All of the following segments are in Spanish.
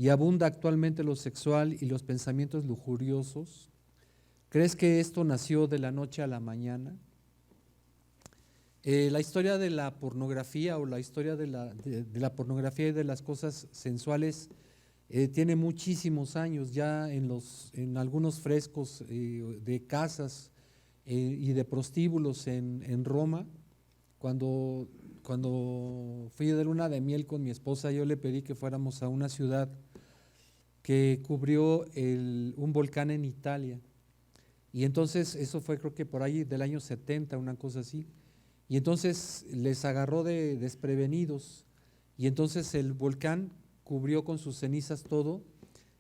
y abunda actualmente lo sexual y los pensamientos lujuriosos? ¿Crees que esto nació de la noche a la mañana? La historia de la pornografía o la historia de la pornografía y de las cosas sensuales tiene muchísimos años, ya en algunos frescos de casas y de prostíbulos en Roma. Cuando fui de luna de miel con mi esposa, yo le pedí que fuéramos a una ciudad que cubrió un volcán en Italia. Y entonces eso fue creo que por ahí del año 70, una cosa así. Y entonces les agarró de desprevenidos. Y entonces el volcán cubrió con sus cenizas todo.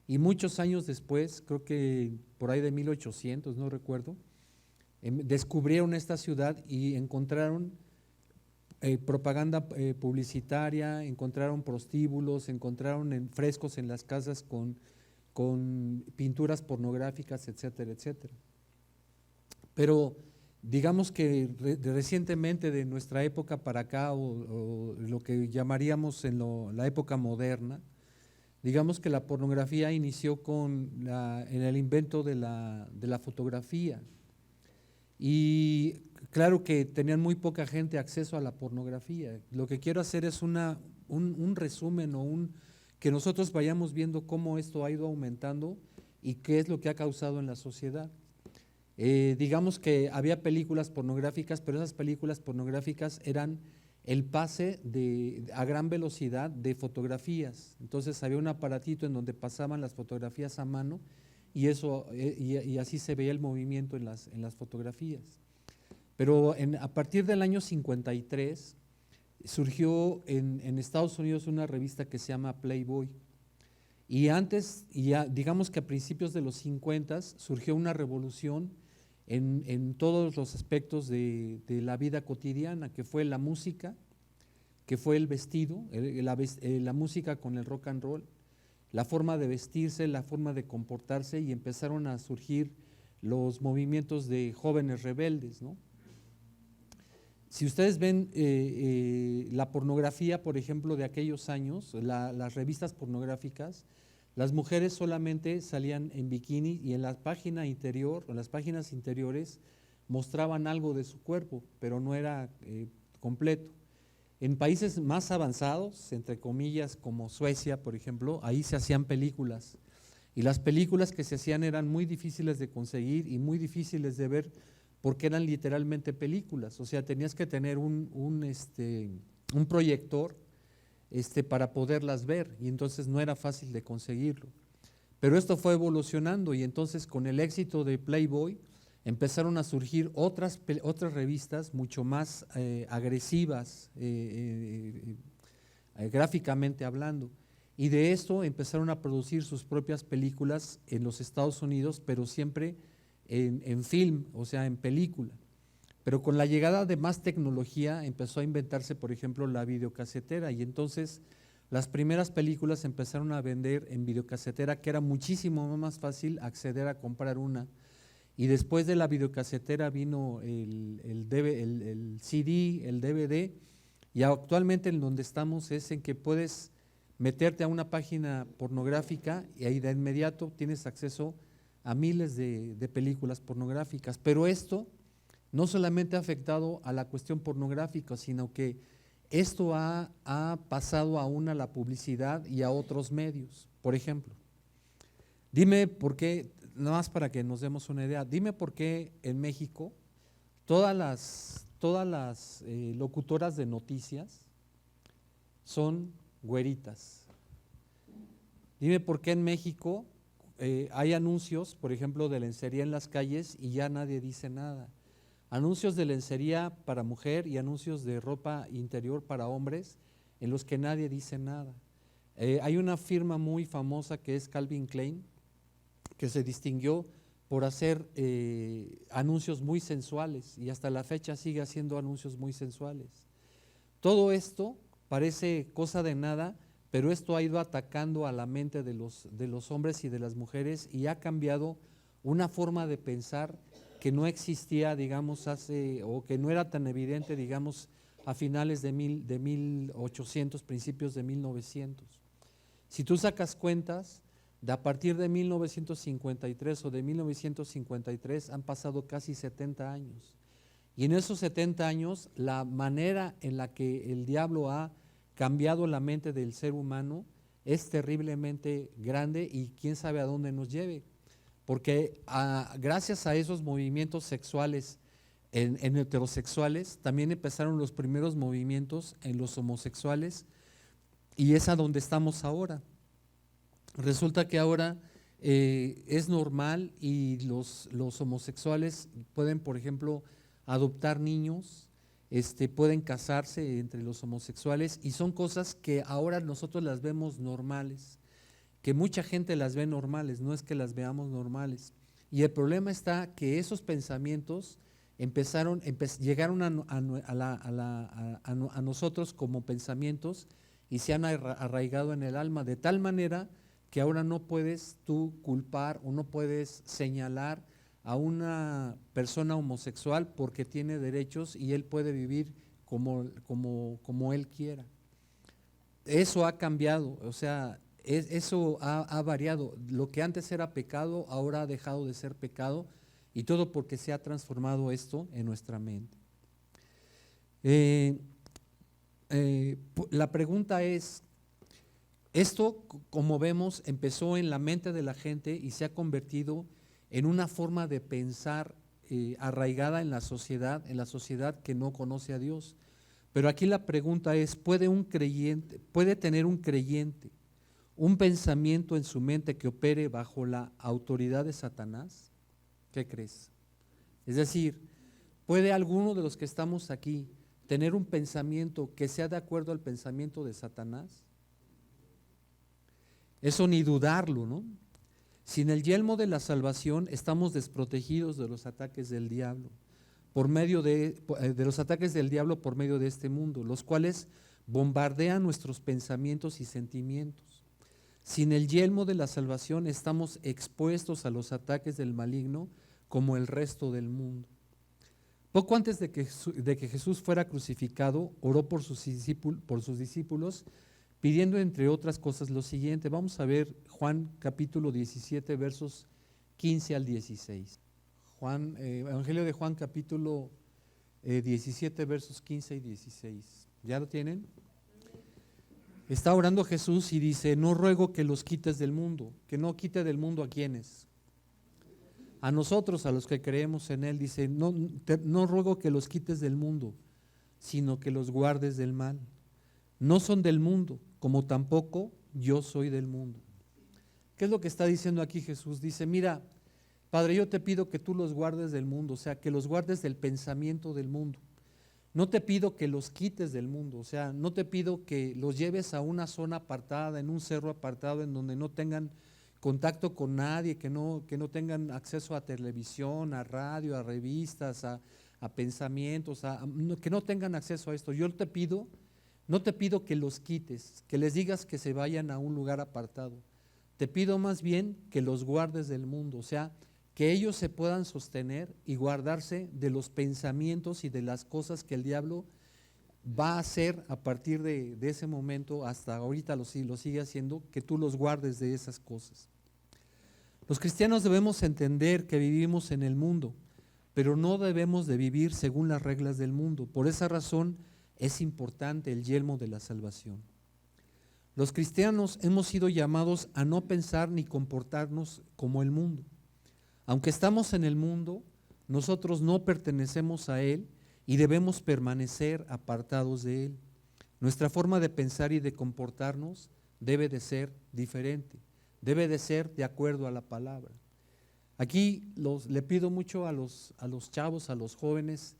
Y muchos años después, creo que por ahí de 1800, no recuerdo, descubrieron esta ciudad y encontraron propaganda publicitaria, encontraron prostíbulos, encontraron frescos en las casas con pinturas pornográficas, etcétera, etcétera. Pero digamos que recientemente de nuestra época para acá, o lo que llamaríamos la época moderna, digamos que la pornografía inició en el invento de la fotografía. Y claro que tenían muy poca gente acceso a la pornografía. Lo que quiero hacer es un resumen que nosotros vayamos viendo cómo esto ha ido aumentando y qué es lo que ha causado en la sociedad. Digamos que había películas pornográficas, pero esas películas pornográficas eran el pase a gran velocidad de fotografías. Entonces había un aparatito en donde pasaban las fotografías a mano y así se veía el movimiento en las fotografías. Pero a partir del año 53 surgió en Estados Unidos una revista que se llama Playboy. Y antes, digamos que a principios de los 50 surgió una revolución en todos los aspectos de la vida cotidiana, que fue la música, que fue el vestido, la música con el rock and roll, la forma de vestirse, la forma de comportarse, y empezaron a surgir los movimientos de jóvenes rebeldes, ¿no? Si ustedes ven la pornografía, por ejemplo, de aquellos años, las revistas pornográficas, las mujeres solamente salían en bikini y en la página interior, o las páginas interiores, mostraban algo de su cuerpo, pero no era completo. En países más avanzados, entre comillas, como Suecia, por ejemplo, ahí se hacían películas. Y las películas que se hacían eran muy difíciles de conseguir y muy difíciles de ver porque eran literalmente películas. O sea, tenías que tener un proyector para poderlas ver, y entonces no era fácil de conseguirlo. Pero esto fue evolucionando, y entonces con el éxito de Playboy empezaron a surgir otras revistas mucho más agresivas, gráficamente hablando. Y de esto empezaron a producir sus propias películas en los Estados Unidos, pero siempre en film, o sea, en película. Pero con la llegada de más tecnología empezó a inventarse, por ejemplo, la videocasetera, y entonces las primeras películas empezaron a vender en videocasetera, que era muchísimo más fácil acceder a comprar una. Y después de la videocasetera vino el CD, el DVD, y actualmente en donde estamos es en que puedes meterte a una página pornográfica y ahí de inmediato tienes acceso a miles de películas pornográficas. Pero esto no solamente ha afectado a la cuestión pornográfica, sino que esto ha pasado aún a la publicidad y a otros medios. Por ejemplo, dime por qué, nada más para que nos demos una idea, dime por qué en México todas las locutoras de noticias son güeritas. Dime por qué en México hay anuncios, por ejemplo, de lencería en las calles y ya nadie dice nada. Anuncios de lencería para mujer y anuncios de ropa interior para hombres en los que nadie dice nada. Hay una firma muy famosa que es Calvin Klein, que se distinguió por hacer anuncios muy sensuales, y hasta la fecha sigue haciendo anuncios muy sensuales. Todo esto parece cosa de nada, pero esto ha ido atacando a la mente de los hombres y de las mujeres, y ha cambiado una forma de pensar que no existía, digamos, o que no era tan evidente, digamos, a finales de 1800, principios de 1900. Si tú sacas cuentas, de a partir de 1953 o de 1953 han pasado casi 70 años. Y en esos 70 años, la manera en la que el diablo ha cambiado la mente del ser humano es terriblemente grande y quién sabe a dónde nos lleve. Porque gracias a esos movimientos sexuales en heterosexuales, también empezaron los primeros movimientos en los homosexuales y es a donde estamos ahora. Resulta que ahora es normal y los homosexuales pueden, por ejemplo, adoptar niños, pueden casarse entre los homosexuales y son cosas que ahora nosotros las vemos normales, que mucha gente las ve normales, no es que las veamos normales. Y el problema está que esos pensamientos llegaron a nosotros como pensamientos y se han arraigado en el alma de tal manera que ahora no puedes tú culpar o no puedes señalar a una persona homosexual porque tiene derechos y él puede vivir como él quiera. Eso ha cambiado, o sea, eso ha variado. Lo que antes era pecado ahora ha dejado de ser pecado y todo porque se ha transformado esto en nuestra mente. La pregunta es, esto, como vemos, empezó en la mente de la gente y se ha convertido en una forma de pensar arraigada en la sociedad que no conoce a Dios. Pero aquí la pregunta es, ¿puede tener un creyente un pensamiento en su mente que opere bajo la autoridad de Satanás? ¿Qué crees? Es decir, ¿puede alguno de los que estamos aquí tener un pensamiento que sea de acuerdo al pensamiento de Satanás? Eso ni dudarlo, ¿no? Sin el yelmo de la salvación estamos desprotegidos de los ataques del diablo, por medio de los ataques del diablo por medio de este mundo, los cuales bombardean nuestros pensamientos y sentimientos. Sin el yelmo de la salvación estamos expuestos a los ataques del maligno como el resto del mundo. Poco antes de que Jesús fuera crucificado, oró por sus discípulos, pidiendo entre otras cosas lo siguiente. Vamos a ver Juan capítulo 17 versos 15 al 16. Evangelio de Juan capítulo 17 versos 15 y 16. ¿Ya lo tienen? Está orando Jesús y dice, no ruego que los quites del mundo, que no quite del mundo a quienes. A nosotros, a los que creemos en Él, dice, no ruego que los quites del mundo, sino que los guardes del mal. No son del mundo, como tampoco yo soy del mundo. ¿Qué es lo que está diciendo aquí Jesús? Dice, mira, Padre, yo te pido que tú los guardes del mundo, o sea, que los guardes del pensamiento del mundo. No te pido que los quites del mundo, o sea, no te pido que los lleves a una zona apartada, en un cerro apartado, en donde no tengan contacto con nadie, que no tengan acceso a televisión, a radio, a revistas, a pensamientos, que no tengan acceso a esto. Yo no te pido que los quites, que les digas que se vayan a un lugar apartado. Te pido más bien que los guardes del mundo, o sea, que ellos se puedan sostener y guardarse de los pensamientos y de las cosas que el diablo va a hacer a partir de ese momento hasta ahorita lo sigue haciendo, que tú los guardes de esas cosas. Los cristianos debemos entender que vivimos en el mundo, pero no debemos de vivir según las reglas del mundo. Por esa razón es importante el yelmo de la salvación. Los cristianos hemos sido llamados a no pensar ni comportarnos como el mundo. Aunque estamos en el mundo, nosotros no pertenecemos a él y debemos permanecer apartados de él. Nuestra forma de pensar y de comportarnos debe de ser diferente, debe de ser de acuerdo a la palabra. Aquí le pido mucho a los chavos, a los jóvenes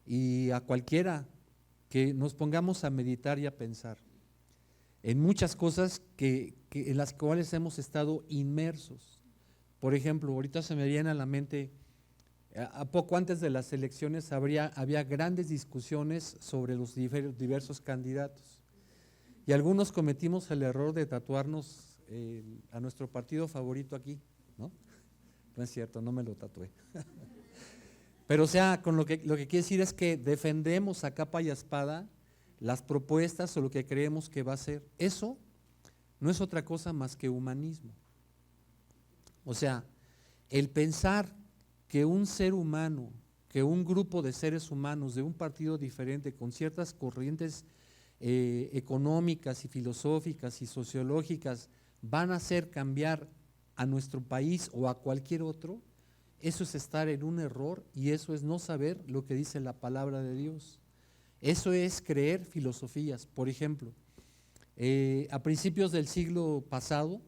y a cualquiera que nos pongamos a meditar y a pensar en muchas cosas en las cuales hemos estado inmersos. Por ejemplo, ahorita se me viene a la mente, a poco antes de las elecciones había grandes discusiones sobre los diversos candidatos y algunos cometimos el error de tatuarnos a nuestro partido favorito aquí, ¿no? No es cierto, no me lo tatué. Pero o sea, lo que quiere decir es que defendemos a capa y a espada las propuestas o lo que creemos que va a ser. Eso no es otra cosa más que humanismo. O sea, el pensar que un ser humano, que un grupo de seres humanos de un partido diferente, con ciertas corrientes económicas y filosóficas y sociológicas, van a hacer cambiar a nuestro país o a cualquier otro, eso es estar en un error y eso es no saber lo que dice la palabra de Dios. Eso es creer filosofías. Por ejemplo, a principios del siglo pasado,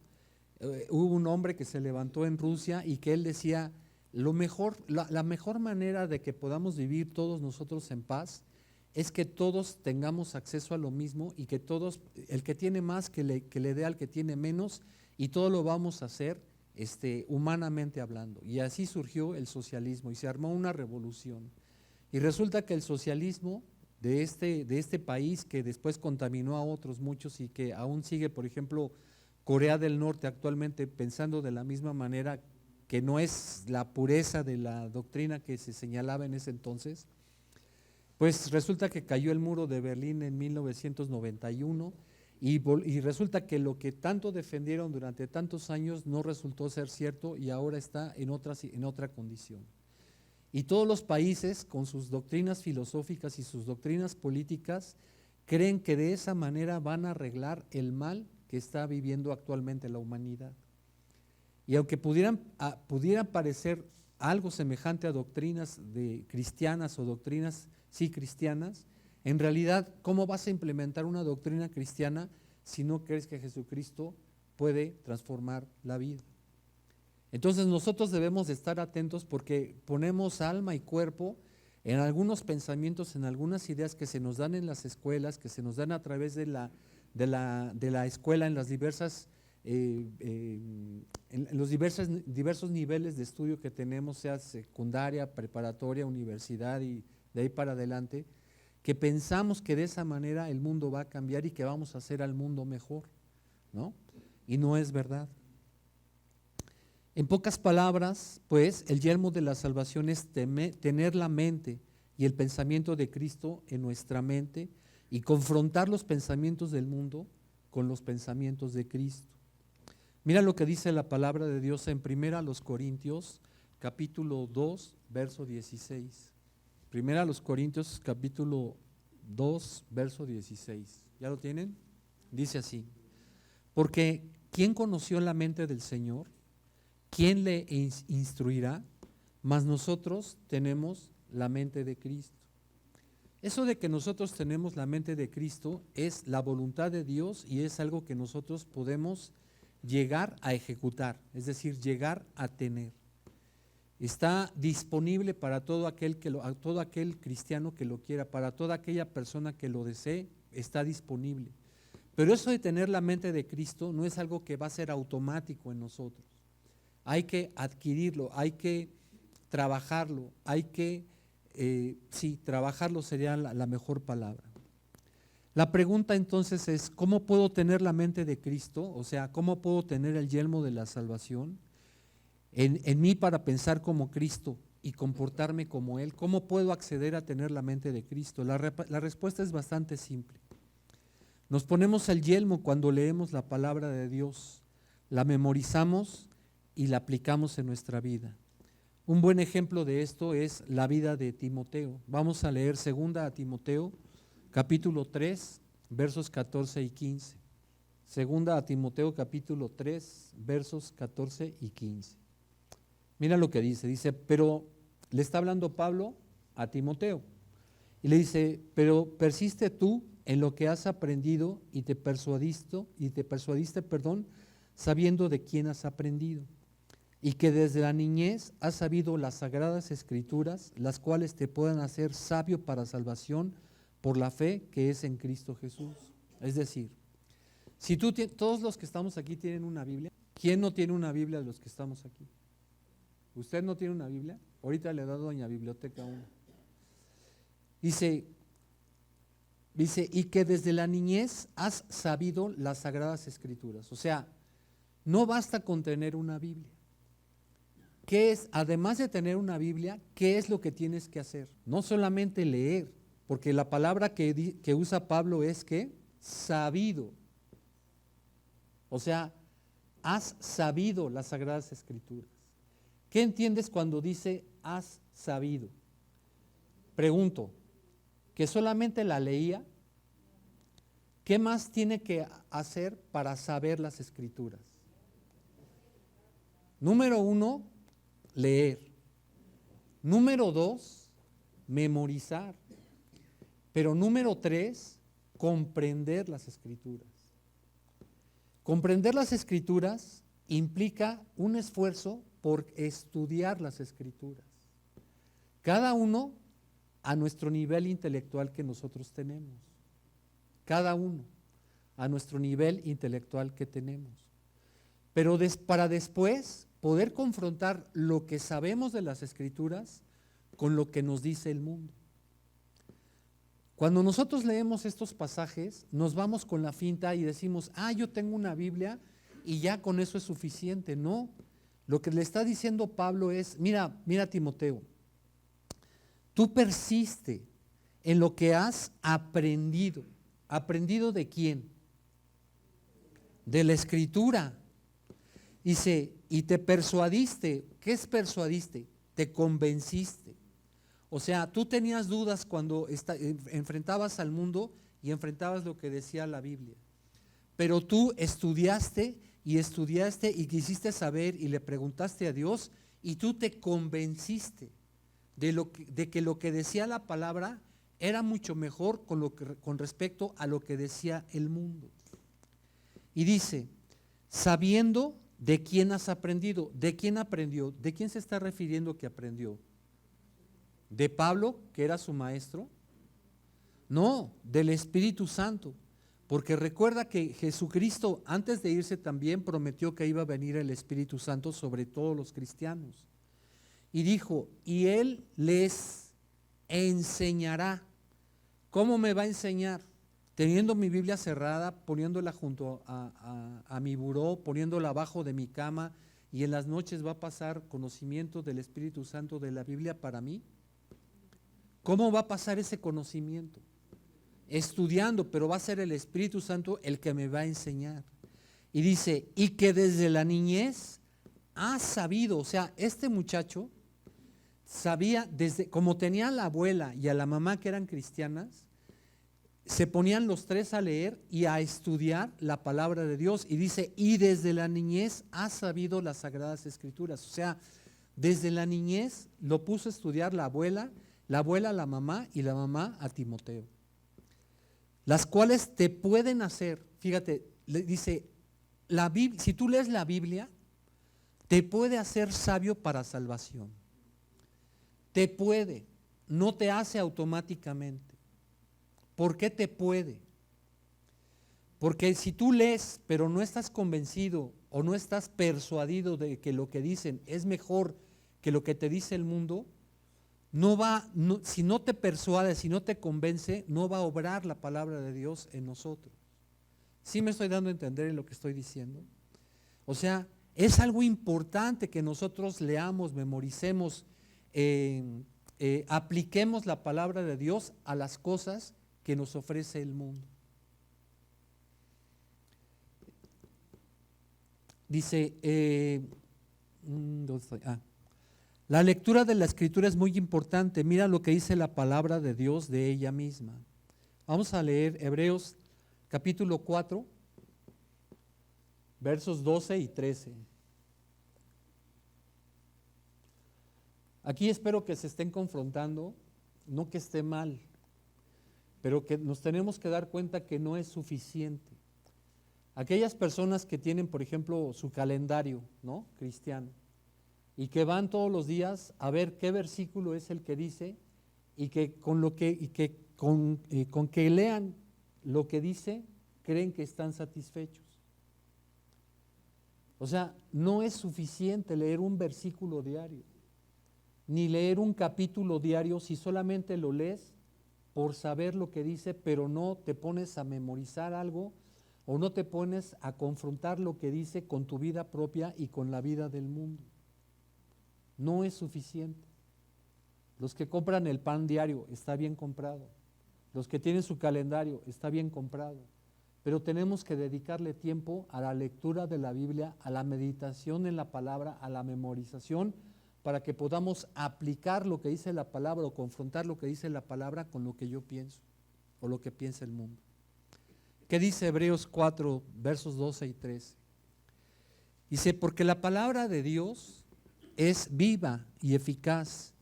hubo un hombre que se levantó en Rusia y que él decía, la mejor manera de que podamos vivir todos nosotros en paz es que todos tengamos acceso a lo mismo y que todos, el que tiene más que le dé al que tiene menos, y todo lo vamos a hacer humanamente hablando. Y así surgió el socialismo y se armó una revolución. Y resulta que el socialismo de este país, que después contaminó a otros muchos y que aún sigue, por ejemplo, Corea del Norte actualmente pensando de la misma manera, que no es la pureza de la doctrina que se señalaba en ese entonces, pues resulta que cayó el muro de Berlín en 1991 y resulta que lo que tanto defendieron durante tantos años no resultó ser cierto y ahora está en otra condición. Y todos los países con sus doctrinas filosóficas y sus doctrinas políticas creen que de esa manera van a arreglar el mal que está viviendo actualmente la humanidad. Y aunque pudiera parecer algo semejante a doctrinas cristianas o doctrinas sí cristianas, en realidad, ¿cómo vas a implementar una doctrina cristiana si no crees que Jesucristo puede transformar la vida? Entonces nosotros debemos de estar atentos porque ponemos alma y cuerpo en algunos pensamientos, en algunas ideas que se nos dan en las escuelas, que se nos dan a través de la escuela en las diversas en los diversos niveles de estudio que tenemos, sea secundaria, preparatoria, universidad y de ahí para adelante, que pensamos que de esa manera el mundo va a cambiar y que vamos a hacer al mundo mejor, ¿no? Y no es verdad. En pocas palabras, pues, el yelmo de la salvación es tener la mente y el pensamiento de Cristo en nuestra mente y confrontar los pensamientos del mundo con los pensamientos de Cristo. Mira lo que dice la palabra de Dios en 1 Corintios, capítulo 2, verso 16. 1 Corintios, capítulo 2, verso 16. ¿Ya lo tienen? Dice así: porque ¿quién conoció la mente del Señor? ¿Quién le instruirá? Mas nosotros tenemos la mente de Cristo. Eso de que nosotros tenemos la mente de Cristo es la voluntad de Dios y es algo que nosotros podemos llegar a ejecutar, es decir, llegar a tener. Está disponible para todo aquel cristiano que lo quiera, para toda aquella persona que lo desee, está disponible. Pero eso de tener la mente de Cristo no es algo que va a ser automático en nosotros. Hay que adquirirlo, hay que trabajarlo, trabajarlo sería la mejor palabra. La pregunta entonces es, ¿cómo puedo tener la mente de Cristo? O sea, ¿cómo puedo tener el yelmo de la salvación en mí para pensar como Cristo y comportarme como Él? ¿Cómo puedo acceder a tener la mente de Cristo? La respuesta es bastante simple. Nos ponemos el yelmo cuando leemos la palabra de Dios, la memorizamos y la aplicamos en nuestra vida. Un buen ejemplo de esto es la vida de Timoteo. Vamos a leer 2 Timoteo, capítulo 3, versos 14 y 15. 2 Timoteo, capítulo 3, versos 14 y 15. Mira lo que dice, pero le está hablando Pablo a Timoteo y le dice, pero persiste tú en lo que has aprendido y te persuadiste, sabiendo de quién has aprendido, y que desde la niñez has sabido las sagradas escrituras, las cuales te puedan hacer sabio para salvación por la fe que es en Cristo Jesús. Es decir, si todos los que estamos aquí tienen una Biblia, ¿quién no tiene una Biblia de los que estamos aquí? ¿Usted no tiene una Biblia? Ahorita le da doña biblioteca una. Dice, y que desde la niñez has sabido las sagradas escrituras. O sea, no basta con tener una Biblia. ¿Qué es, además de tener una Biblia, qué es lo que tienes que hacer? No solamente leer, porque la palabra que usa Pablo es que sabido. O sea, has sabido las Sagradas Escrituras. ¿Qué entiendes cuando dice has sabido? Pregunto, ¿que solamente la leía? ¿Qué más tiene que hacer para saber las Escrituras? Número 1, leer. Número 2, memorizar. Pero número 3, comprender las Escrituras. Comprender las Escrituras implica un esfuerzo por estudiar las Escrituras. Cada uno a nuestro nivel intelectual que nosotros tenemos. Cada uno a nuestro nivel intelectual que tenemos. Pero para después poder confrontar lo que sabemos de las Escrituras con lo que nos dice el mundo. Cuando nosotros leemos estos pasajes, nos vamos con la finta y decimos, yo tengo una Biblia y ya con eso es suficiente. No, lo que le está diciendo Pablo es, mira Timoteo, tú persiste en lo que has aprendido. ¿Aprendido de quién? De la Escritura. Dice, y te persuadiste. ¿Qué es persuadiste? Te convenciste. O sea, tú tenías dudas cuando enfrentabas al mundo y enfrentabas lo que decía la Biblia. Pero tú estudiaste y quisiste saber y le preguntaste a Dios y tú te convenciste de que lo que decía la palabra era mucho mejor con respecto a lo que decía el mundo. Y dice, sabiendo de quién has aprendido. ¿De quién aprendió? ¿De quién se está refiriendo que aprendió? ¿De Pablo, que era su maestro? No, del Espíritu Santo. Porque recuerda que Jesucristo, antes de irse también prometió que iba a venir el Espíritu Santo sobre todos los cristianos. Y dijo, y Él les enseñará. ¿Cómo me va a enseñar? Teniendo mi Biblia cerrada, poniéndola junto a mi buró, poniéndola abajo de mi cama, y en las noches va a pasar conocimiento del Espíritu Santo de la Biblia para mí. ¿Cómo va a pasar ese conocimiento? Estudiando, pero va a ser el Espíritu Santo el que me va a enseñar. Y dice, y que desde la niñez ha sabido, o sea, este muchacho sabía, como tenía a la abuela y a la mamá que eran cristianas, se ponían los tres a leer y a estudiar la palabra de Dios. Y dice, y desde la niñez ha sabido las Sagradas Escrituras. O sea, desde la niñez lo puso a estudiar la abuela a la mamá y la mamá a Timoteo. Las cuales te pueden hacer, fíjate, le dice, si tú lees la Biblia, te puede hacer sabio para salvación. Te puede, no te hace automáticamente. ¿Por qué te puede? Porque si tú lees, pero no estás convencido o no estás persuadido de que lo que dicen es mejor que lo que te dice el mundo, si no te persuade, si no te convence, no va a obrar la palabra de Dios en nosotros. ¿Sí me estoy dando a entender en lo que estoy diciendo? O sea, es algo importante que nosotros leamos, memoricemos, apliquemos la palabra de Dios a las cosas que nos ofrece el mundo. Dice, ¿dónde estoy? La lectura de la Escritura es muy importante. Mira lo que dice la palabra de Dios de ella misma. Vamos a leer Hebreos capítulo 4, versos 12 y 13. Aquí espero que se estén confrontando, no que esté mal, pero que nos tenemos que dar cuenta que no es suficiente. Aquellas personas que tienen, por ejemplo, su calendario, ¿no?, cristiano, y que van todos los días a ver qué versículo es el que dice, y que con que lean lo que dice, creen que están satisfechos. O sea, no es suficiente leer un versículo diario, ni leer un capítulo diario si solamente lo lees por saber lo que dice, pero no te pones a memorizar algo o no te pones a confrontar lo que dice con tu vida propia y con la vida del mundo. No es suficiente. Los que compran el pan diario, está bien comprado. Los que tienen su calendario, está bien comprado. pero tenemos que dedicarle tiempo a la lectura de la Biblia, a la meditación en la palabra, a la memorización, para que podamos aplicar lo que dice la palabra o confrontar lo que dice la palabra con lo que yo pienso o lo que piensa el mundo. ¿Qué dice Hebreos 4, versos 12 y 13? Dice, porque la palabra de Dios es viva y eficaz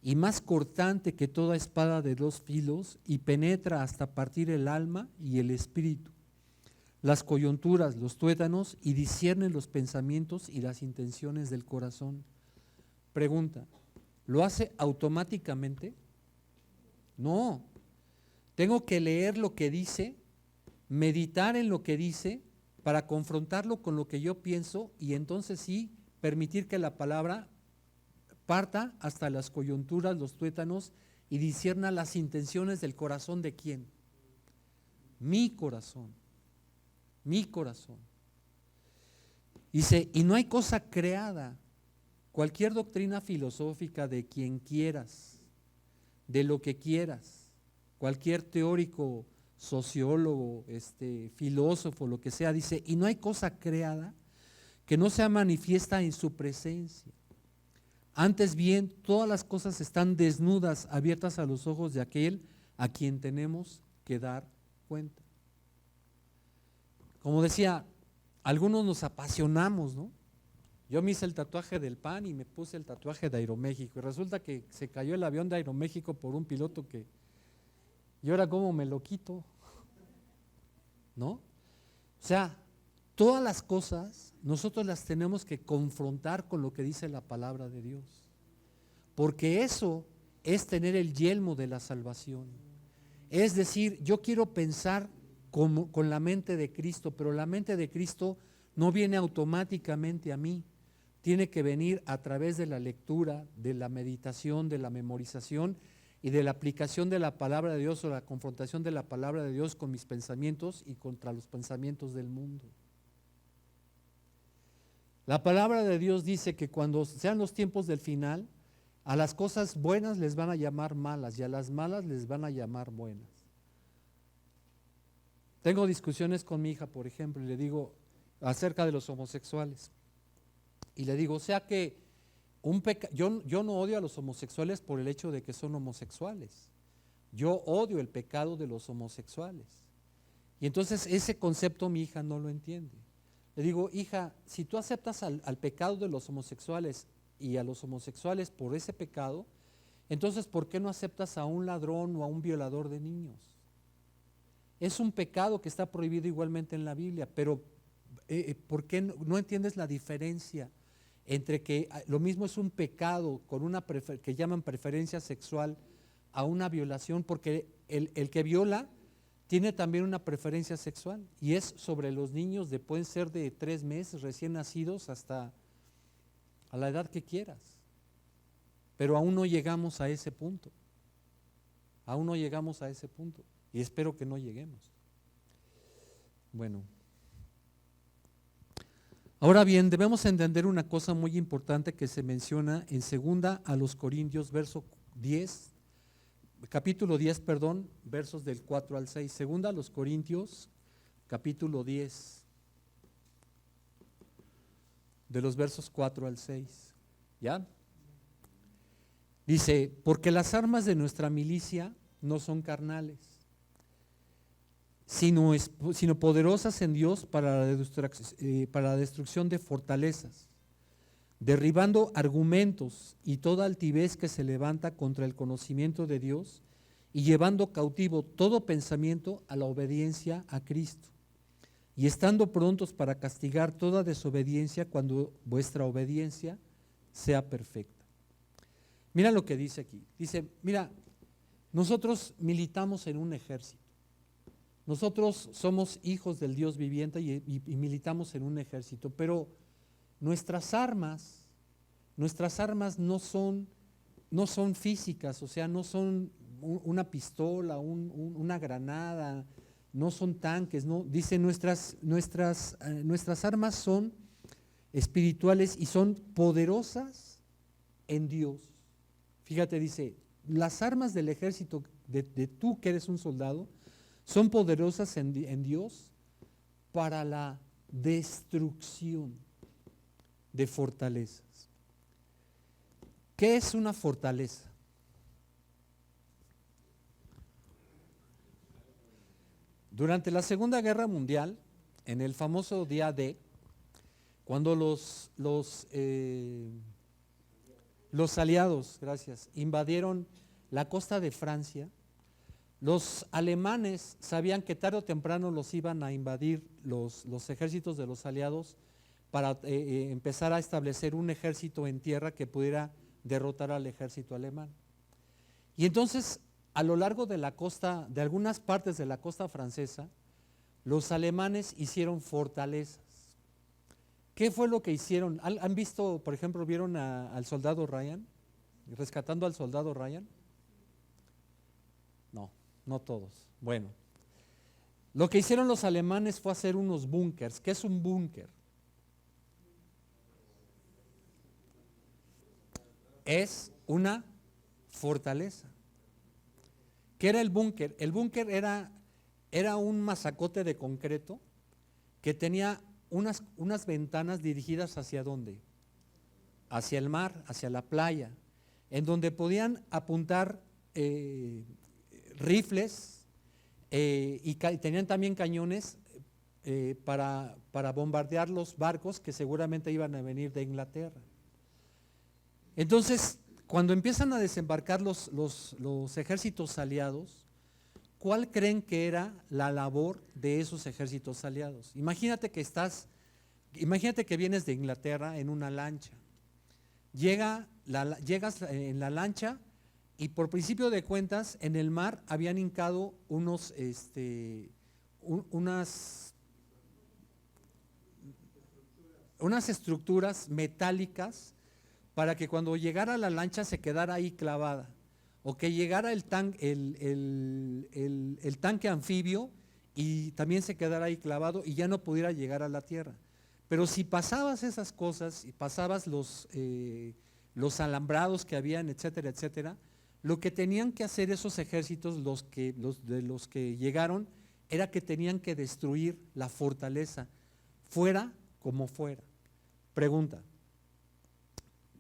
y más cortante que toda espada de 2 filos y penetra hasta partir el alma y el espíritu, las coyunturas, los tuétanos, y discierne los pensamientos y las intenciones del corazón. Pregunta, ¿lo hace automáticamente? No, tengo que leer lo que dice, meditar en lo que dice para confrontarlo con lo que yo pienso y entonces sí permitir que la palabra parta hasta las coyunturas, los tuétanos y discierna las intenciones del corazón de quién. Mi corazón. Mi corazón. Dice, y no hay cosa creada, cualquier doctrina filosófica de quien quieras, de lo que quieras, cualquier teórico, sociólogo, filósofo, lo que sea, dice, y no hay cosa creada que no sea manifiesta en su presencia. Antes bien, todas las cosas están desnudas, abiertas a los ojos de aquel a quien tenemos que dar cuenta. Como decía, algunos nos apasionamos, ¿no? Yo me hice el tatuaje del PAN y me puse el tatuaje de Aeroméxico y resulta que se cayó el avión de Aeroméxico por un piloto que… ¿Y ahora cómo me lo quito? ¿No? O sea, todas las cosas nosotros las tenemos que confrontar con lo que dice la palabra de Dios, porque eso es tener el yelmo de la salvación. Es decir, yo quiero pensar con la mente de Cristo, pero la mente de Cristo no viene automáticamente a mí, tiene que venir a través de la lectura, de la meditación, de la memorización y de la aplicación de la palabra de Dios o la confrontación de la palabra de Dios con mis pensamientos y contra los pensamientos del mundo. La palabra de Dios dice que cuando sean los tiempos del final, a las cosas buenas les van a llamar malas y a las malas les van a llamar buenas. Tengo discusiones con mi hija, por ejemplo, y le digo acerca de los homosexuales. Y le digo, o sea que yo no odio a los homosexuales por el hecho de que son homosexuales. Yo odio el pecado de los homosexuales. Y entonces ese concepto mi hija no lo entiende. Le digo, hija, si tú aceptas al pecado de los homosexuales y a los homosexuales por ese pecado, entonces ¿por qué no aceptas a un ladrón o a un violador de niños? Es un pecado que está prohibido igualmente en la Biblia, pero ¿por qué no entiendes la diferencia entre que lo mismo es un pecado con una que llaman preferencia sexual a una violación? Porque el que viola tiene también una preferencia sexual y es sobre los niños, pueden ser de 3 meses recién nacidos hasta a la edad que quieras, pero aún no llegamos a ese punto, aún no llegamos a ese punto y espero que no lleguemos. Bueno, ahora bien, debemos entender una cosa muy importante que se menciona en 2 a los Corintios, capítulo 10, versos del 4 al 6. 2 a los Corintios, capítulo 10, de los versos 4 al 6. ¿Ya? Dice, porque las armas de nuestra milicia no son carnales, sino poderosas en Dios para la destrucción de fortalezas, derribando argumentos y toda altivez que se levanta contra el conocimiento de Dios y llevando cautivo todo pensamiento a la obediencia a Cristo, y estando prontos para castigar toda desobediencia cuando vuestra obediencia sea perfecta. Mira lo que dice aquí. Dice, mira, nosotros militamos en un ejército. Nosotros somos hijos del Dios viviente y militamos en un ejército, pero nuestras armas no son físicas, o sea, no son una pistola, una granada, no son tanques, no. Dice nuestras armas son espirituales y son poderosas en Dios. Fíjate, dice, las armas del ejército de tú que eres un soldado son poderosas en Dios para la destrucción de fortalezas. ¿Qué es una fortaleza? Durante la Segunda Guerra Mundial, en el famoso día D, cuando los aliados, gracias, invadieron la costa de Francia, los alemanes sabían que tarde o temprano los iban a invadir los ejércitos de los aliados para empezar a establecer un ejército en tierra que pudiera derrotar al ejército alemán. Y entonces, a lo largo de la costa, de algunas partes de la costa francesa, los alemanes hicieron fortalezas. ¿Qué fue lo que hicieron? ¿Han visto, por ejemplo, vieron al soldado Ryan? ¿Rescatando al soldado Ryan? No todos. Bueno, lo que hicieron los alemanes fue hacer unos búnkers. ¿Qué es un búnker? Es una fortaleza. ¿Qué era el búnker? El búnker era un mazacote de concreto que tenía unas ventanas dirigidas ¿hacia dónde? Hacia el mar, hacia la playa, en donde podían apuntar rifles y tenían también cañones para bombardear los barcos que seguramente iban a venir de Inglaterra. Entonces, cuando empiezan a desembarcar los ejércitos aliados, ¿cuál creen que era la labor de esos ejércitos aliados? Imagínate que vienes de Inglaterra en una lancha. Llegas en la lancha y por principio de cuentas en el mar habían hincado unas estructuras metálicas para que cuando llegara la lancha se quedara ahí clavada, o que llegara el tanque anfibio y también se quedara ahí clavado y ya no pudiera llegar a la tierra. Pero si pasabas esas cosas y pasabas los alambrados que habían, etcétera, etcétera, lo que tenían que hacer esos ejércitos, los que llegaron, era que tenían que destruir la fortaleza, fuera como fuera. Pregunta,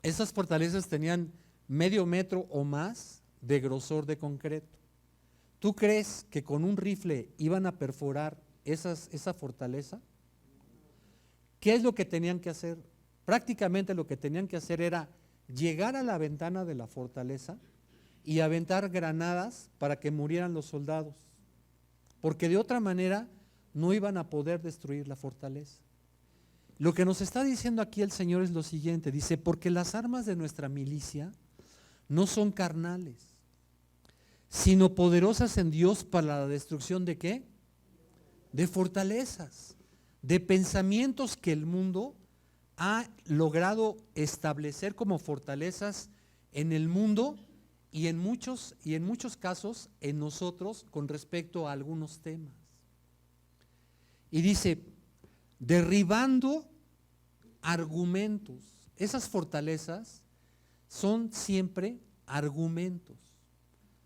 esas fortalezas tenían medio metro o más de grosor de concreto. ¿Tú crees que con un rifle iban a perforar esa fortaleza? ¿Qué es lo que tenían que hacer? Prácticamente lo que tenían que hacer era llegar a la ventana de la fortaleza y aventar granadas para que murieran los soldados, porque de otra manera no iban a poder destruir la fortaleza. Lo que nos está diciendo aquí el Señor es lo siguiente, dice, porque las armas de nuestra milicia no son carnales, sino poderosas en Dios para la destrucción ¿de qué? De fortalezas, de pensamientos que el mundo ha logrado establecer como fortalezas en el mundo y en muchos casos en nosotros con respecto a algunos temas. Y dice, derribando argumentos. Esas fortalezas son siempre argumentos.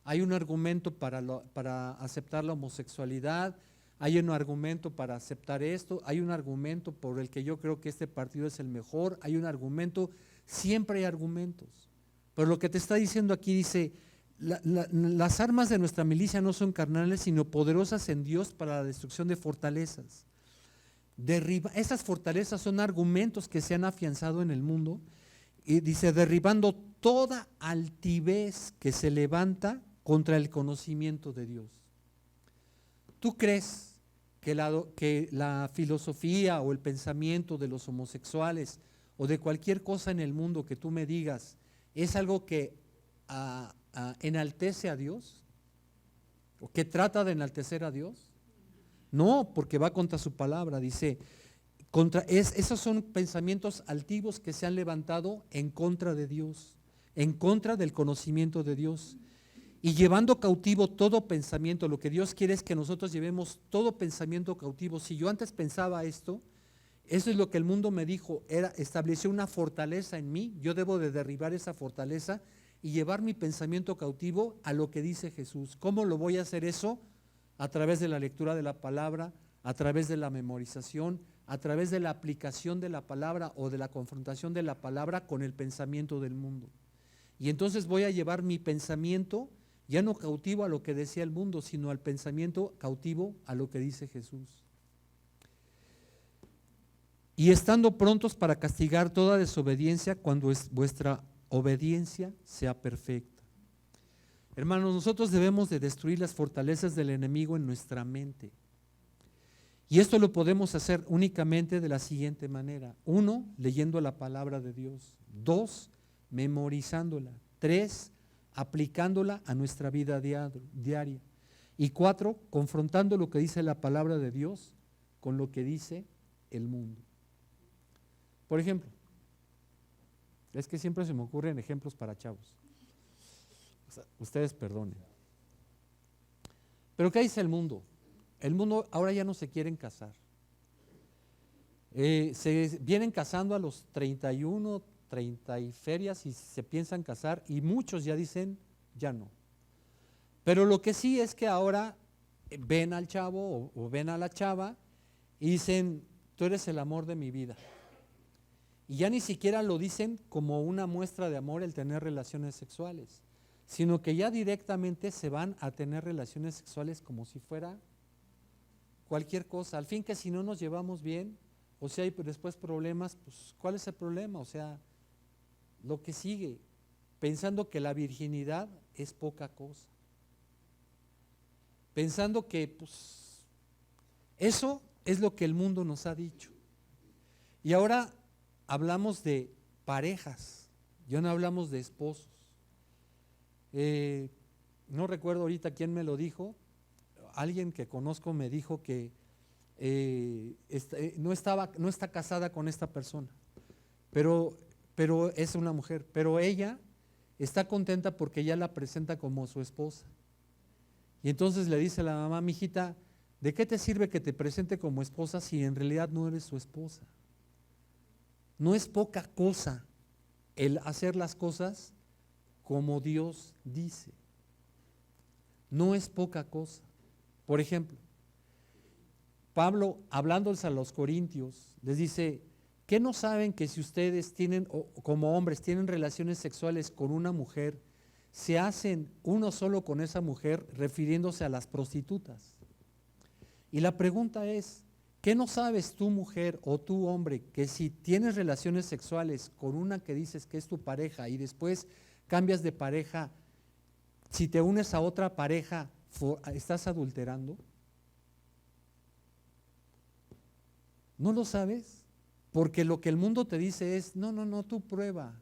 Hay un argumento para aceptar la homosexualidad, hay un argumento para aceptar esto, hay un argumento por el que yo creo que este partido es el mejor, hay un argumento, siempre hay argumentos. Pero lo que te está diciendo aquí dice, las armas de nuestra milicia no son carnales, sino poderosas en Dios para la destrucción de fortalezas. Esas fortalezas son argumentos que se han afianzado en el mundo, y dice, derribando toda altivez que se levanta contra el conocimiento de Dios. ¿Tú crees que la filosofía o el pensamiento de los homosexuales o de cualquier cosa en el mundo que tú me digas es algo que enaltece a Dios? ¿O que trata de enaltecer a Dios? No, porque va contra su palabra, dice, esos son pensamientos altivos que se han levantado en contra de Dios, en contra del conocimiento de Dios. Y llevando cautivo todo pensamiento, lo que Dios quiere es que nosotros llevemos todo pensamiento cautivo. Si yo antes pensaba esto, eso es lo que el mundo me dijo, estableció una fortaleza en mí, yo debo de derribar esa fortaleza y llevar mi pensamiento cautivo a lo que dice Jesús. ¿Cómo lo voy a hacer eso? A través de la lectura de la palabra, a través de la memorización, a través de la aplicación de la palabra o de la confrontación de la palabra con el pensamiento del mundo. Y entonces voy a llevar mi pensamiento ya no cautivo a lo que decía el mundo, sino al pensamiento cautivo a lo que dice Jesús. Y estando prontos para castigar toda desobediencia cuando vuestra obediencia sea perfecta. Hermanos, nosotros debemos de destruir las fortalezas del enemigo en nuestra mente. Y esto lo podemos hacer únicamente de la siguiente manera. 1, leyendo la palabra de Dios. 2, memorizándola. 3, aplicándola a nuestra vida diaria. Y 4, confrontando lo que dice la palabra de Dios con lo que dice el mundo. Por ejemplo, es que siempre se me ocurren ejemplos para chavos. O sea, ustedes perdonen. Pero ¿qué dice el mundo? El mundo ahora ya no se quieren casar. Se vienen casando a los 31, 30 y ferias y se piensan casar y muchos ya dicen ya no. Pero lo que sí es que ahora ven al chavo o ven a la chava y dicen, tú eres el amor de mi vida. Y ya ni siquiera lo dicen como una muestra de amor el tener relaciones sexuales, sino que ya directamente se van a tener relaciones sexuales como si fuera cualquier cosa. Al fin que si no nos llevamos bien, o si hay después problemas, pues ¿cuál es el problema? O sea, lo que sigue, pensando que la virginidad es poca cosa. Pensando que pues eso es lo que el mundo nos ha dicho. Y ahora hablamos de parejas, ya no hablamos de esposos. No recuerdo ahorita quién me lo dijo, alguien que conozco me dijo que no está casada con esta persona, pero es una mujer, pero ella está contenta porque ella la presenta como su esposa. Y entonces le dice a la mamá, mijita, ¿de qué te sirve que te presente como esposa si en realidad no eres su esposa? No es poca cosa el hacer las cosas como Dios dice. No es poca cosa. Por ejemplo, Pablo, hablándoles a los corintios, les dice, ¿qué no saben que si ustedes tienen, como hombres, tienen relaciones sexuales con una mujer, se hacen uno solo con esa mujer, refiriéndose a las prostitutas? Y la pregunta es, ¿qué no sabes tú, mujer, o tú, hombre, que si tienes relaciones sexuales con una que dices que es tu pareja y después cambias de pareja, si te unes a otra pareja, ¿estás adulterando? ¿No lo sabes? Porque lo que el mundo te dice es, no, tú prueba,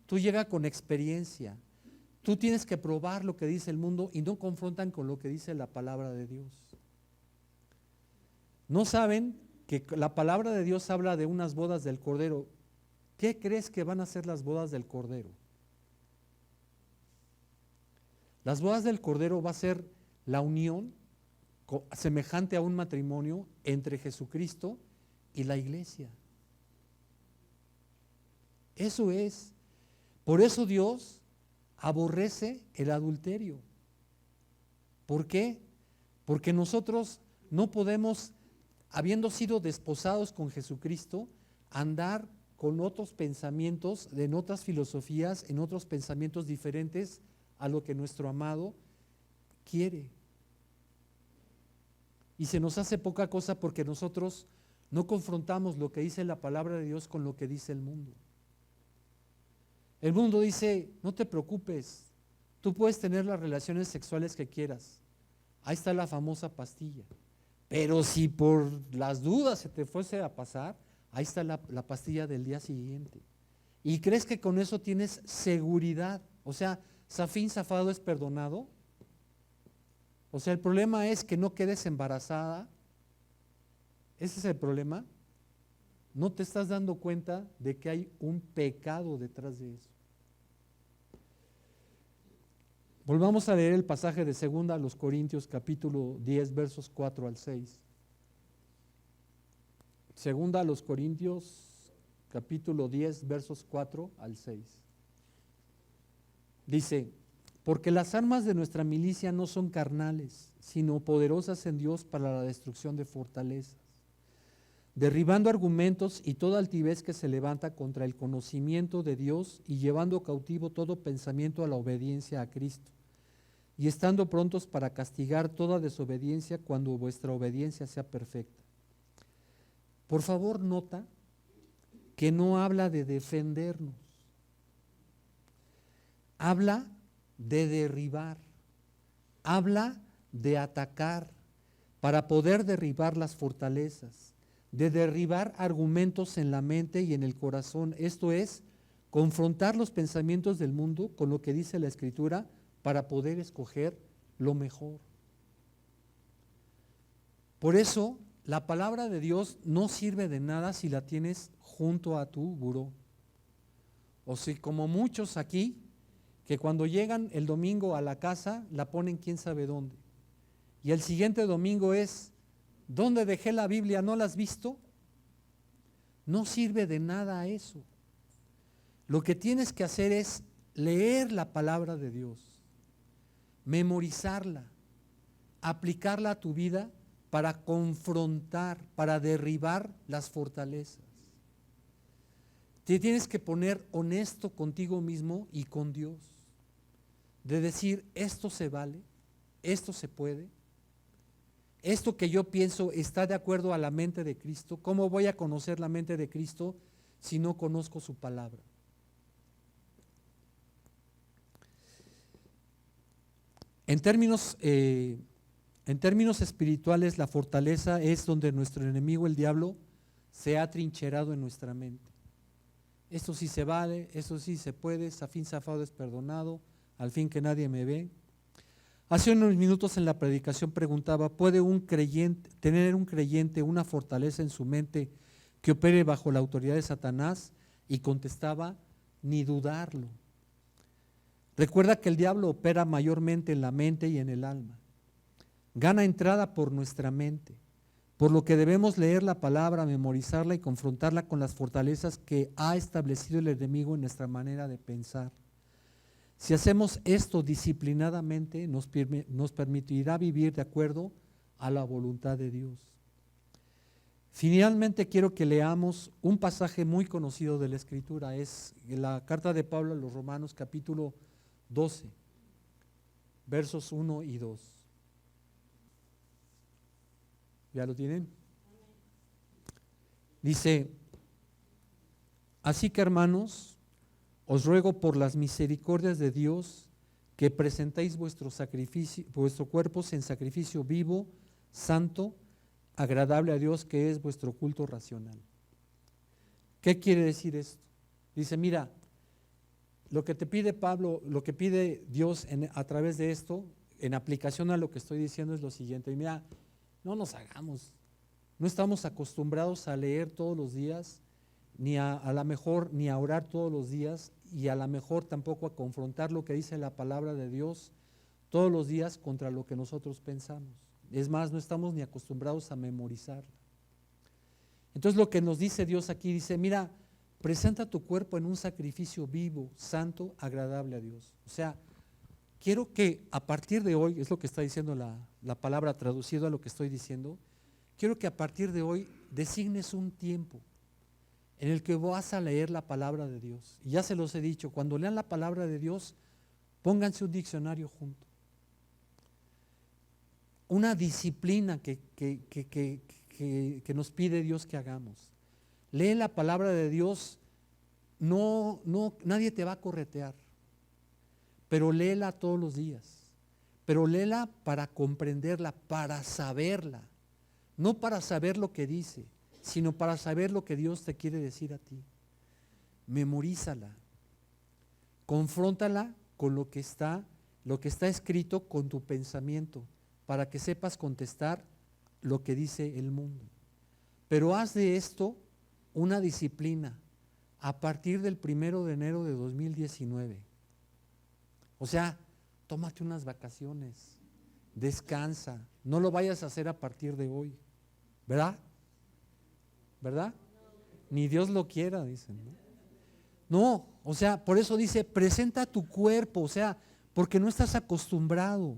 tú llega con experiencia, tú tienes que probar lo que dice el mundo y no confrontan con lo que dice la palabra de Dios. No saben que la palabra de Dios habla de unas bodas del Cordero. ¿Qué crees que van a ser las bodas del Cordero? Las bodas del Cordero va a ser la unión semejante a un matrimonio entre Jesucristo y la iglesia. Eso es. Por eso Dios aborrece el adulterio. ¿Por qué? Porque nosotros no podemos, habiendo sido desposados con Jesucristo, andar con otros pensamientos, en otras filosofías, en otros pensamientos diferentes a lo que nuestro amado quiere. Y se nos hace poca cosa porque nosotros no confrontamos lo que dice la palabra de Dios con lo que dice el mundo. El mundo dice, no te preocupes, tú puedes tener las relaciones sexuales que quieras. Ahí está la famosa pastilla. Pero si por las dudas se te fuese a pasar, ahí está la pastilla del día siguiente. Y crees que con eso tienes seguridad. O sea, Zafín zafado es perdonado. O sea, el problema es que no quedes embarazada. Ese es el problema. No te estás dando cuenta de que hay un pecado detrás de eso. Volvamos a leer el pasaje de 2 a los Corintios, capítulo 10, versos 4 al 6. 2 a los Corintios, capítulo 10, versos 4 al 6. Dice, Porque las armas de nuestra milicia no son carnales, sino poderosas en Dios para la destrucción de fortalezas, derribando argumentos y toda altivez que se levanta contra el conocimiento de Dios y llevando cautivo todo pensamiento a la obediencia a Cristo, y estando prontos para castigar toda desobediencia cuando vuestra obediencia sea perfecta. Por favor, nota que no habla de defendernos, habla de derribar, habla de atacar para poder derribar las fortalezas, de derribar argumentos en la mente y en el corazón. Esto es, confrontar los pensamientos del mundo con lo que dice la Escritura para poder escoger lo mejor. Por eso, la palabra de Dios no sirve de nada si la tienes junto a tu buró. O si como muchos aquí, que cuando llegan el domingo a la casa, la ponen quién sabe dónde. Y el siguiente domingo es, ¿dónde dejé la Biblia? ¿No la has visto? No sirve de nada eso. Lo que tienes que hacer es leer la palabra de Dios, memorizarla, aplicarla a tu vida para confrontar, para derribar las fortalezas. Te tienes que poner honesto contigo mismo y con Dios, de decir, esto se vale, esto se puede, esto que yo pienso está de acuerdo a la mente de Cristo. ¿Cómo voy a conocer la mente de Cristo si no conozco su palabra? En términos espirituales, la fortaleza es donde nuestro enemigo, el diablo, se ha trincherado en nuestra mente. Esto sí se vale, esto sí se puede, a fin zafado es perdonado, al fin que nadie me ve. Hace unos minutos en la predicación preguntaba, ¿puede tener un creyente una fortaleza en su mente que opere bajo la autoridad de Satanás? Y contestaba, ni dudarlo. Recuerda que el diablo opera mayormente en la mente y en el alma. Gana entrada por nuestra mente, por lo que debemos leer la palabra, memorizarla y confrontarla con las fortalezas que ha establecido el enemigo en nuestra manera de pensar. Si hacemos esto disciplinadamente, nos permitirá vivir de acuerdo a la voluntad de Dios. Finalmente quiero que leamos un pasaje muy conocido de la Escritura, es la carta de Pablo a los Romanos capítulo 12, versos 1 y 2. ¿Ya lo tienen? Dice, así que hermanos, os ruego por las misericordias de Dios que presentéis vuestros cuerpos en sacrificio vivo, santo, agradable a Dios, que es vuestro culto racional. ¿Qué quiere decir esto? Dice, mira, lo que te pide Pablo, lo que pide Dios a través de esto, en aplicación a lo que estoy diciendo, es lo siguiente. Mira, no nos hagamos, no estamos acostumbrados a leer todos los días, ni a lo mejor ni a orar todos los días, y a lo mejor tampoco a confrontar lo que dice la palabra de Dios todos los días contra lo que nosotros pensamos. Es más, no estamos ni acostumbrados a memorizarla. Entonces lo que nos dice Dios aquí, dice, mira, presenta tu cuerpo en un sacrificio vivo, santo, agradable a Dios. O sea, quiero que a partir de hoy, es lo que está diciendo la palabra traducido a lo que estoy diciendo, quiero que a partir de hoy designes un tiempo en el que vas a leer la palabra de Dios. Y ya se los he dicho, cuando lean la palabra de Dios, pónganse un diccionario junto. Una disciplina que nos pide Dios que hagamos. Lee la palabra de Dios, nadie te va a corretear, pero léela todos los días. Pero léela para comprenderla, para saberla, no para saber lo que dice, sino para saber lo que Dios te quiere decir a ti. Memorízala, confróntala con lo que está escrito con tu pensamiento, para que sepas contestar lo que dice el mundo. Pero haz de esto una disciplina a partir del 1 de enero de 2019. O sea, tómate unas vacaciones, descansa, no lo vayas a hacer a partir de hoy, ¿verdad? ¿Verdad? Ni Dios lo quiera, dicen, ¿no? No, o sea, por eso dice, presenta tu cuerpo, o sea, porque no estás acostumbrado,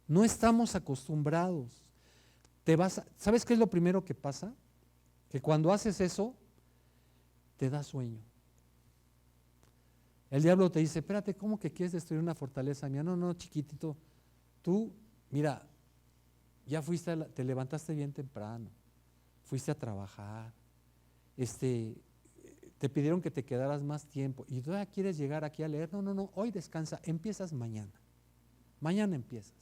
no estamos acostumbrados. ¿Sabes qué es lo primero que pasa? Que cuando haces eso, te da sueño. El diablo te dice, espérate, ¿cómo que quieres destruir una fortaleza mía? No, no, chiquitito, tú, mira, ya te levantaste bien temprano, fuiste a trabajar, te pidieron que te quedaras más tiempo y todavía quieres llegar aquí a leer. No, no, no, hoy descansa, empiezas mañana empiezas.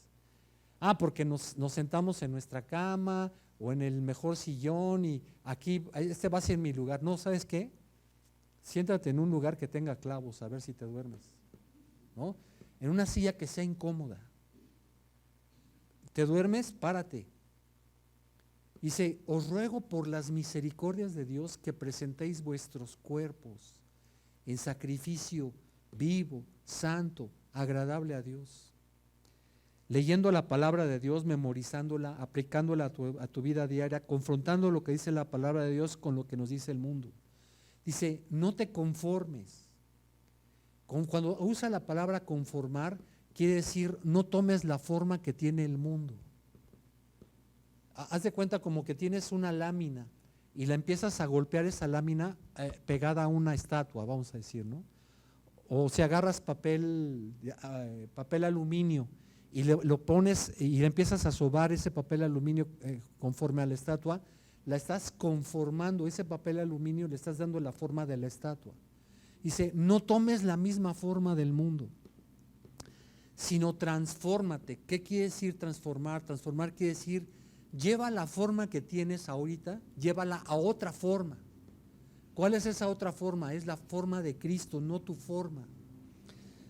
Porque nos sentamos en nuestra cama o en el mejor sillón y aquí, este va a ser mi lugar. No, ¿sabes qué? Siéntate en un lugar que tenga clavos, a ver si te duermes, ¿no? En una silla que sea incómoda. ¿Te duermes? Párate. Dice, os ruego por las misericordias de Dios que presentéis vuestros cuerpos en sacrificio vivo, santo, agradable a Dios. Leyendo la palabra de Dios, memorizándola, aplicándola a tu vida diaria, confrontando lo que dice la palabra de Dios con lo que nos dice el mundo. Dice, no te conformes. Cuando usa la palabra conformar, quiere decir no tomes la forma que tiene el mundo. Haz de cuenta como que tienes una lámina y la empiezas a golpear esa lámina pegada a una estatua, vamos a decir, ¿no? O si agarras papel aluminio y lo pones y le empiezas a sobar ese papel aluminio conforme a la estatua, la estás conformando, ese papel aluminio le estás dando la forma de la estatua. Dice, no tomes la misma forma del mundo, sino transfórmate. ¿Qué quiere decir transformar? Transformar quiere decir, lleva la forma que tienes ahorita, llévala a otra forma. ¿Cuál es esa otra forma? Es la forma de Cristo, no tu forma.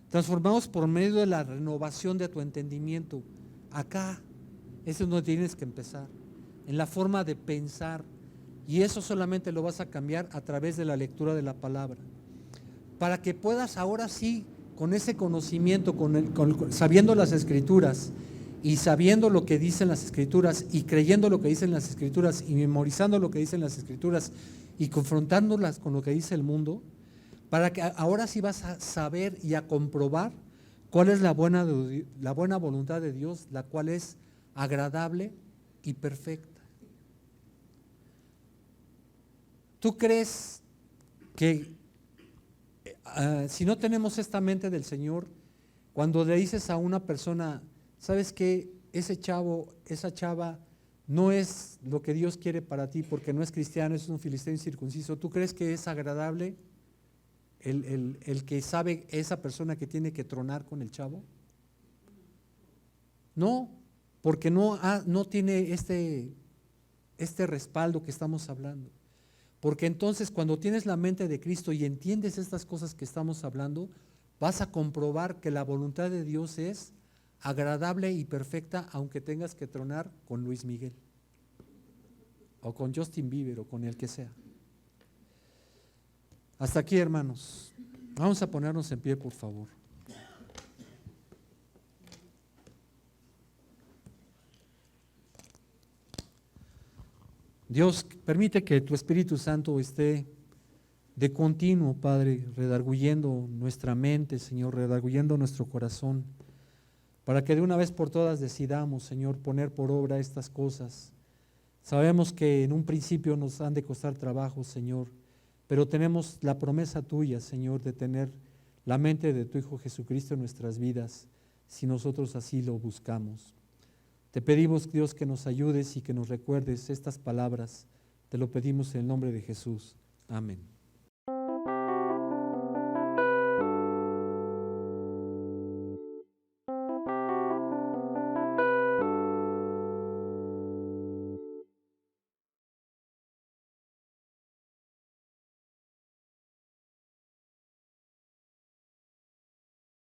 Transformados por medio de la renovación de tu entendimiento. Acá, eso es donde tienes que empezar. En la forma de pensar, y eso solamente lo vas a cambiar a través de la lectura de la palabra, para que puedas ahora sí, con ese conocimiento, sabiendo las Escrituras y sabiendo lo que dicen las Escrituras y creyendo lo que dicen las Escrituras y memorizando lo que dicen las Escrituras y confrontándolas con lo que dice el mundo, para que ahora sí vas a saber y a comprobar cuál es la buena voluntad de Dios, la cual es agradable y perfecta. ¿Tú crees que si no tenemos esta mente del Señor, cuando le dices a una persona, ¿sabes qué? Ese chavo, esa chava no es lo que Dios quiere para ti porque no es cristiano, es un filisteo incircunciso? ¿Tú crees que es agradable el que sabe esa persona que tiene que tronar con el chavo? No, porque no tiene este respaldo que estamos hablando. Porque entonces cuando tienes la mente de Cristo y entiendes estas cosas que estamos hablando, vas a comprobar que la voluntad de Dios es agradable y perfecta, aunque tengas que tronar con Luis Miguel o con Justin Bieber o con el que sea. Hasta aquí, hermanos. Vamos a ponernos en pie, por favor. Dios, permite que tu Espíritu Santo esté de continuo, Padre, redarguyendo nuestra mente, Señor, redarguyendo nuestro corazón, para que de una vez por todas decidamos, Señor, poner por obra estas cosas. Sabemos que en un principio nos han de costar trabajo, Señor, pero tenemos la promesa tuya, Señor, de tener la mente de tu Hijo Jesucristo en nuestras vidas, si nosotros así lo buscamos. Te pedimos, Dios, que nos ayudes y que nos recuerdes estas palabras. Te lo pedimos en el nombre de Jesús. Amén.